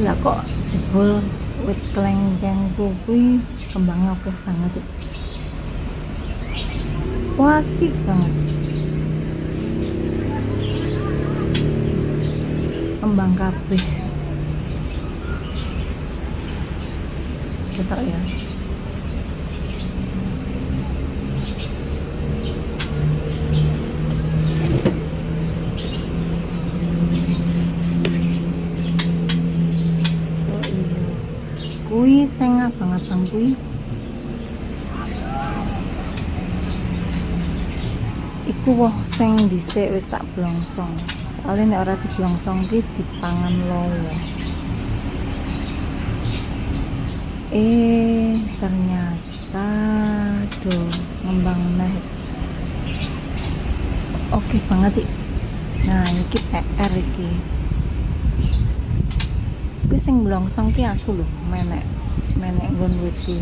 lah kok jebol wit kelengkeng kuwi kembangnya oke banget. Wakih banget. Kembang kabeh. Betul ya. Kui sing abang-abang kui iku woh sing dhisik wis tak blongsong. Soalnya nek ora diblongsong ki dipangan lowo. Ternyata ngembang neh. Oke banget iki. Nah, iki PR iki. Kuwi sing blongsong ki aku lho, menek nggon wit iki.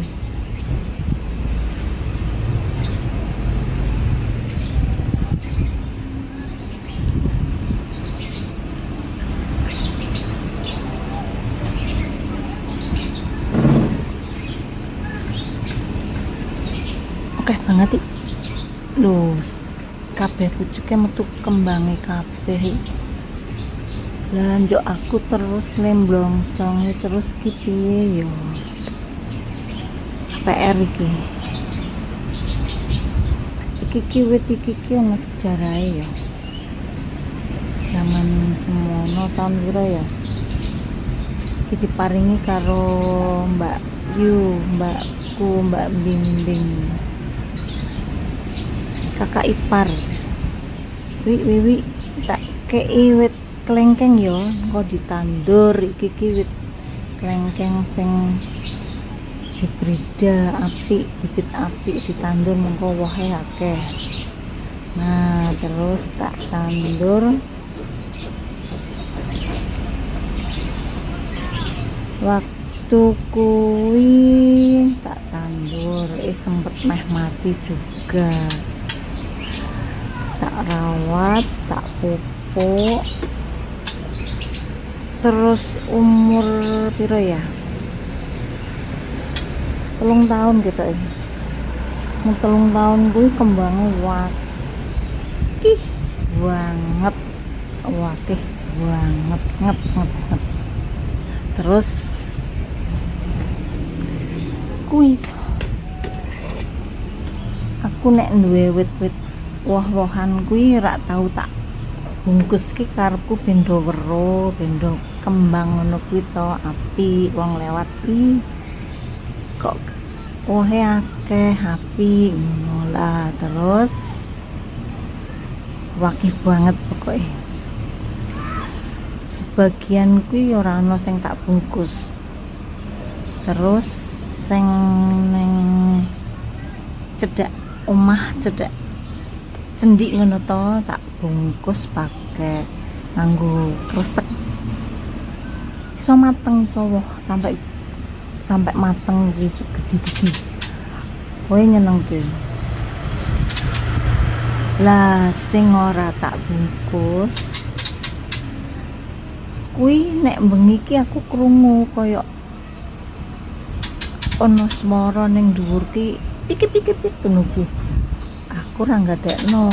Oke banget iki. Lho, kabeh pucuke metu kembange kabeh iki. Lah njuk aku terus lemblongsong terus ki piye yo. PR iki. Iki wit iki ono sejarahe ya. Zaman semono tahun pira ya? Iki diparingi karo Mbak Yu, mbakku, Mbak Bimbing. Kakak ipar. Wi tak kei wit kelengkeng yo, kok ditandur iki wit kelengkeng sing hibrida apik, bibit apik ditandur mengko wohe akeh. Nah, terus tak tandur. Waktu kuwi tak tandur, sempet meh mati juga. Tak rawat, tak pupuk. Terus umur piro ya? 3 tahun gitu ini. 3 tahun gue kembangnya wakih banget. Wakih banget, ngep. Terus kuwi aku nek duwe wit-wit woh-wohan kuwi rak tau tak bungkus ki karepku bendo weruh, bendo kembang ngono kuwi to apik wong lewat ki kok wohe akeh apik ngono lah. Terus wakih banget pokoknya. Sebagian kuwi ora ana sing tak bungkus. Terus sing ning cedak omah cedak cendik ngono to tak bungkus pakai nganggo kresek. Iso mateng iso sampai mateng iki segede-gede. Kowe nyenengke. Lah sing ora tak bungkus kuwi nek bengi iki aku krungu koyo ono swara ning dhuwur ki pik-pik ngono ki. Aku ora ngadekno.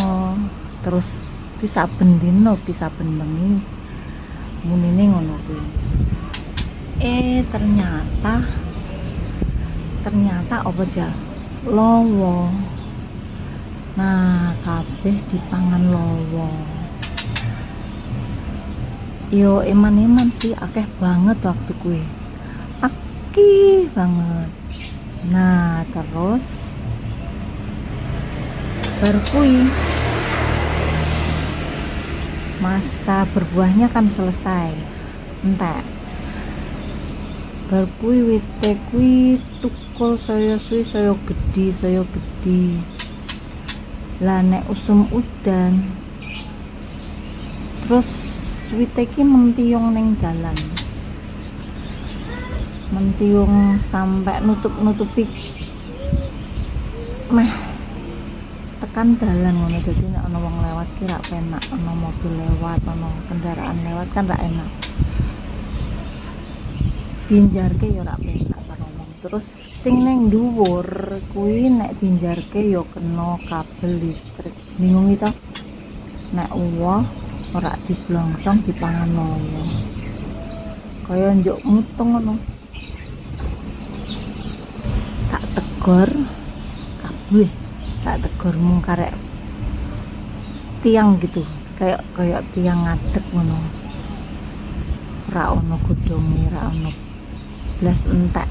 Terus ki saben dina ki saben bengi munine ngono kuwi. Ternyata apa ja lowo. Nah, kabeh dipangan lowo. Yo eman-eman sih akeh banget waktu kuwi. Akeh banget. Nah, terus baru kuwi masa berbuahnya kan selesai. Entek. Baru kuwi wite kuwi tukul saya suwi saya gede. Lah nek usum udan terus wite iki mentiung ning dalan. Mentiung sampai nutupi meh tekan dalan ngono. Dadi nek ana wong lewat ki ra penak, ana mobil lewat, ana kendaraan lewat kan ra enak. dinjarke ya ora penak karo wong. Terus sing neng dhuwur kuwi nek dinjarke ya kena kabel listrik. Bingung itu. Nek uwoh ora diblongsong dipangan loyo. Kaya njuk mutung ngono. Tak tegor kabeh. Tak tegor mung karek tiang gitu. Kayak tiang ngadeg ngono. Ora ono godhonge, ora ono blas entek.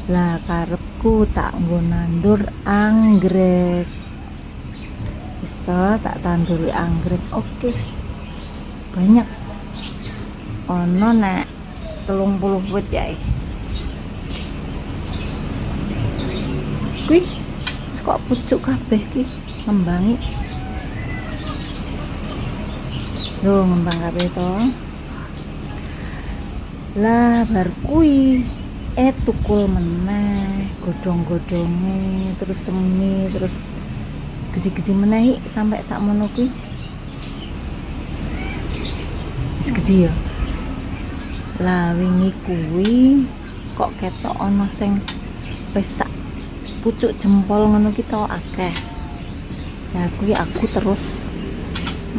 Lah karepku tak nggo nandur anggrek. Wis tak tanduri anggrek. Oke. Banyak. Ono nek 30 wit ya. Kuwi kok pucuk kabeh ki ngembangi. Lho ngembang kabeh to. Lah bar kuwi tukul meneh godhong-godhonge terus semi terus gede-gede meneh sampai sakmono kuwi. Wis gede ya. Lah wingi kuwi kok ketok ana sing wis sak pucuk jempol ngono ki to akeh. Lah kuwi aku terus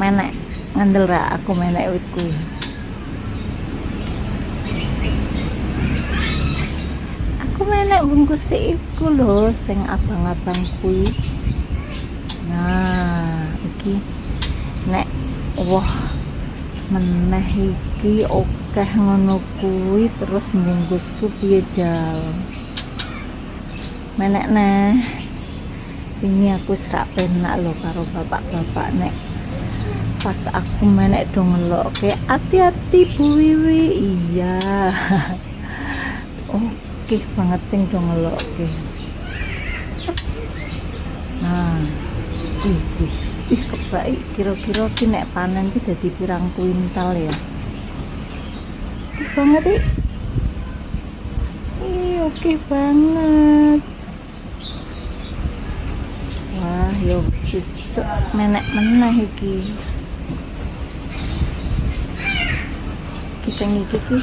menek ngandel ra aku menek wit kuwi. Aku menek bungkus iku lho sing abang-abang kuwi. Nah, iki nek wah meneh iki akeh ngono kuwi terus bungkusku piye jal. Menek neh. Ini aku serak penak lho karo bapak-bapak nek pas aku menek do ngelokke hati-hati Bu Wiwi. Iya. Oke banget sing do ngelokke. Nah, kebaik kira-kira ki nek panen ki dadi pirang kuintal ya. Oke banget oke banget. Wah, yo wis menek meneh iki. Ki sing iki ki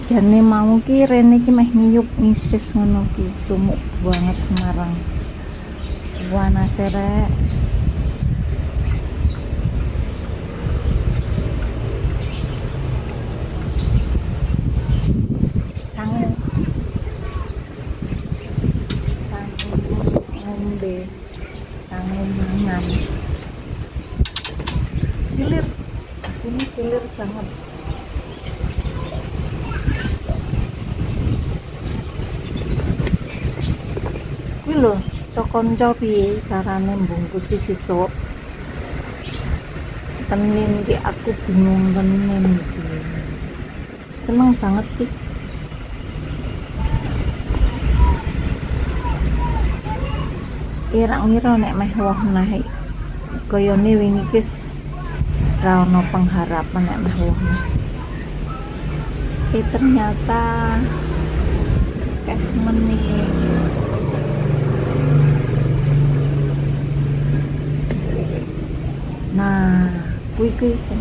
jane mau ki rene ki meh ngiyup ngisis ngono ki sumuk banget Semarang. Wanase rek. Sangen ngombe, sangen mangan. Silir. Sini silir banget. Lho, cokonco piye carane mbungkus sisuk. Tenin ki aku bingung tenin iki. Seneng banget sih. Ira ngira nek meh woh naik. Kayane wingi ki ra ono pengharapan nek meh woh. Ternyata menih. Nah, kuwi sing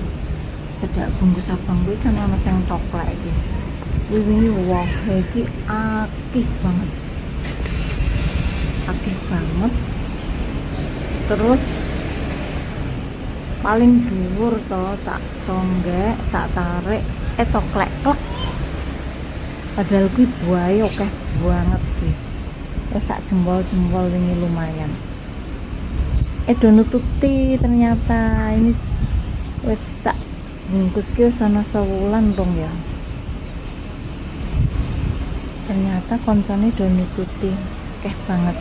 cedak bungkus abang kuwi kan ana sing coklat iki. Kuwi wingi wohe iki akeh banget. Akeh banget. Terus paling dhuwur to tak songgek, tak tarik coklat klek. Padahal kuwi buahe akeh banget iki. Sak jempol-jempol wingi lumayan. Do nututi ternyata ini wis tak bungkus ki sana sewulan dong ya. Ternyata koncone do nututi keh banget.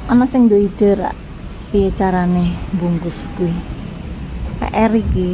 ana sing duwe ide ra piye carane bungkus kuwi PR iki